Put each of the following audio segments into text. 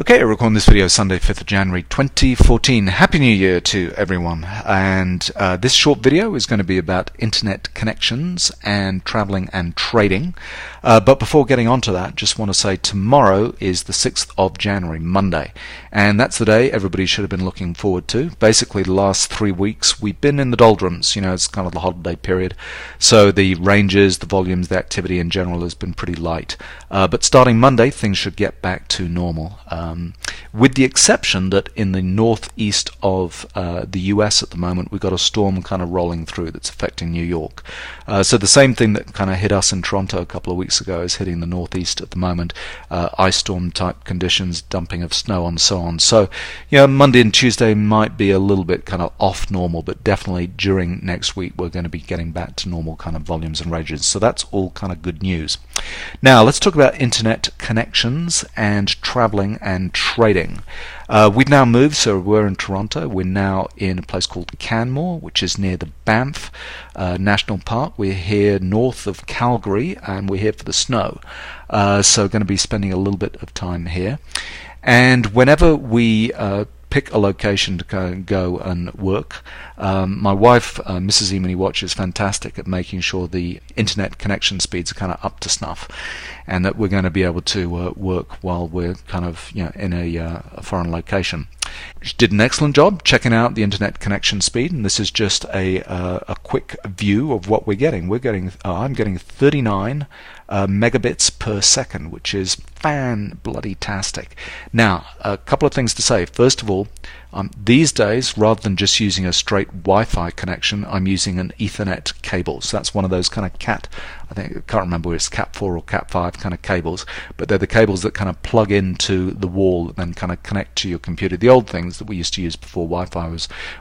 Okay, I recording this video Sunday, 5th of January 2014. Happy New Year to everyone. And this short video is going to be about internet connections and traveling and trading. But before getting on to that, just want to say tomorrow is the 6th of January, Monday. And that's the day everybody should have been looking forward to. Basically, the last 3 weeks we've been in the doldrums. You know, it's kind of the holiday period. So the ranges, the volumes, the activity in general has been pretty light. But starting Monday, things should get back to normal. With the exception that in the northeast of the US at the moment, we've got a storm kind of rolling through that's affecting New York. So the same thing that kind of hit us in Toronto a couple of weeks ago is hitting the northeast at the moment. Ice storm type conditions, dumping of snow and so on. So, you know, Monday and Tuesday might be a little bit kind of off normal, but definitely during next week we're going to be getting back to normal kind of volumes and ranges. So that's all kind of good news. Now let's talk about internet connections and traveling and trading. We've now moved, so we're in Toronto. We're now in a place called Canmore, which is near the Banff National Park. We're here north of Calgary, and we're here for the snow. So going to be spending a little bit of time here. And whenever we pick a location to go and work, my wife, Mrs. Emini-Watch, is fantastic at making sure the internet connection speeds are kind of up to snuff, and that we're going to be able to work while we're kind of, you know, in a foreign location. She did an excellent job checking out the internet connection speed, and this is just a quick view of what we're getting. I'm getting 39 megabits per second, which is fan-bloody-tastic. Now, a couple of things to say. First of all, these days, rather than just using a straight Wi-Fi connection, I'm using an Ethernet cable. So that's one of those kind of I can't remember whether it's Cat 4 or Cat 5 kind of cables, but they're the cables that kind of plug into the wall and then kind of connect to your computer. The old things that we used to use before Wi-Fi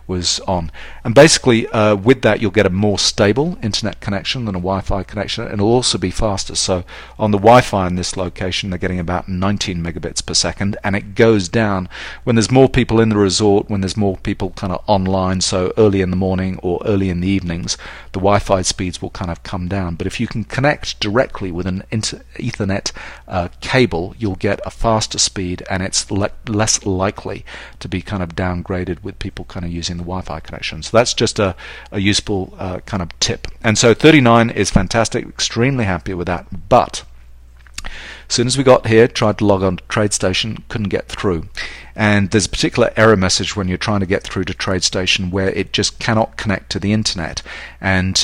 was on. And basically, with that, you'll get a more stable internet connection than a Wi-Fi connection, and it'll also be faster. So on the Wi-Fi in this location, they're getting about 19 megabits per second, and it goes down when there's more people in the resort, when there's more people kind of online, so early in the morning or early in the evenings, the Wi-Fi speeds will kind of come down. But if you can connect directly with an Ethernet cable, you'll get a faster speed, and it's less likely to be kind of downgraded with people kind of using the Wi-Fi connection. So that's just a useful kind of tip. And so 39 is fantastic, extremely happy with that. But as soon as we got here, tried to log on to TradeStation, couldn't get through. And there's a particular error message when you're trying to get through to TradeStation where it just cannot connect to the internet. And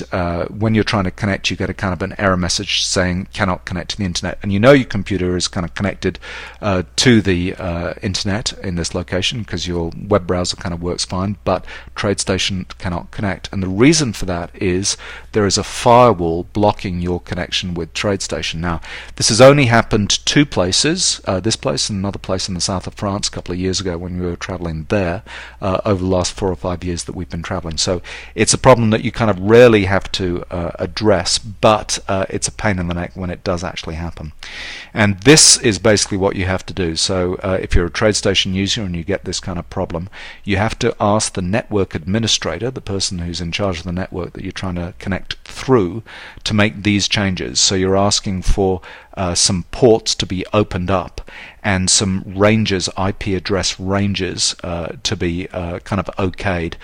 when you're trying to connect, you get a kind of an error message saying cannot connect to the internet. And you know your computer is kind of connected to the internet in this location because your web browser kind of works fine, but TradeStation cannot connect. And the reason for that is there is a firewall blocking your connection with TradeStation. Now, this has only happened two places, this place and another place in the south of France a couple of years ago when we were traveling there, over the last 4 or 5 years that we've been traveling. So it's a problem that you kind of rarely have to address, but it's a pain in the neck when it does actually happen. And this is basically what you have to do. So if you're a TradeStation user and you get this kind of problem, you have to ask the network administrator, the person who's in charge of the network that you're trying to connect through, to make these changes. So you're asking for some ports to be opened up and some ranges, IP address ranges, to be kind of okayed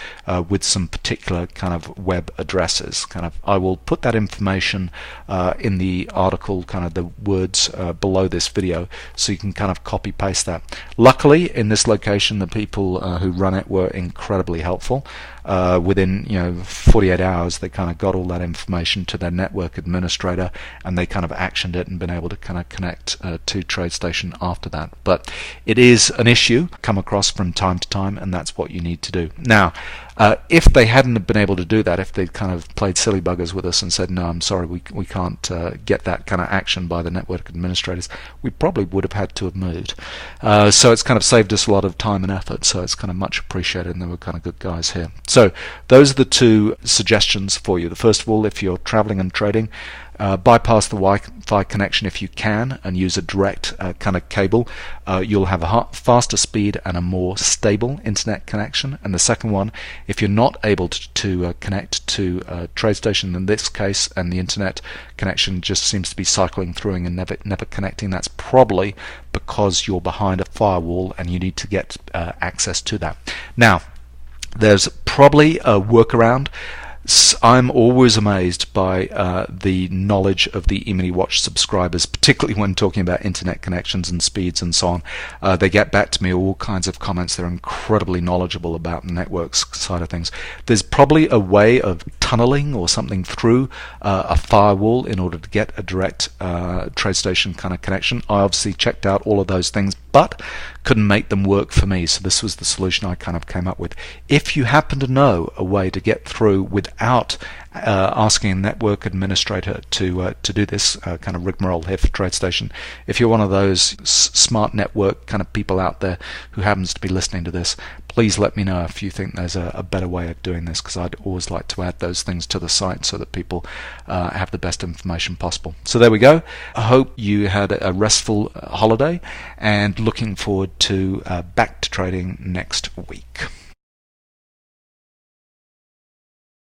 with some particular kind of web addresses. I will put that information in the article, kind of the words below this video, so you can kind of copy paste that. Luckily, in this location, the people who run it were incredibly helpful. Within 48 hours, they kind of got all that information to their network administrator, and they kind of actioned it and been able to kind of connect to TradeStation after that. But it is an issue come across from time to time, and that's what you need to do. Now, if they hadn't been able to do that, if they'd kind of played silly buggers with us and said, no, I'm sorry, we can't get that kind of action by the network administrators, we probably would have had to have moved. So it's kind of saved us a lot of time and effort, so it's kind of much appreciated, and they were kind of good guys here. So those are the two suggestions for you. The first of all, if you're traveling and trading, bypass the Wi-Fi connection if you can and use a direct kind of cable. You'll have a faster speed and a more stable internet connection. And the second one If you're not able to connect to TradeStation in this case, and the internet connection just seems to be cycling through and never connecting, that's probably because you're behind a firewall and you need to get access to that. Now, there's probably a workaround. I'm always amazed by the knowledge of the Emini-Watch subscribers, particularly when talking about internet connections and speeds and so on. They get back to me all kinds of comments. They're incredibly knowledgeable about the networks side of things. There's probably a way of tunneling or something through a firewall in order to get a direct TradeStation kind of connection. I obviously checked out all of those things, but couldn't make them work for me, so this was the solution I kind of came up with. If you happen to know a way to get through without asking a network administrator to do this kind of rigmarole here for TradeStation, if you're one of those smart network kind of people out there who happens to be listening to this, please let me know if you think there's a better way of doing this, because I'd always like to add those things to the site so that people have the best information possible. So there we go. I hope you had a restful holiday, and looking forward to back to trading next week.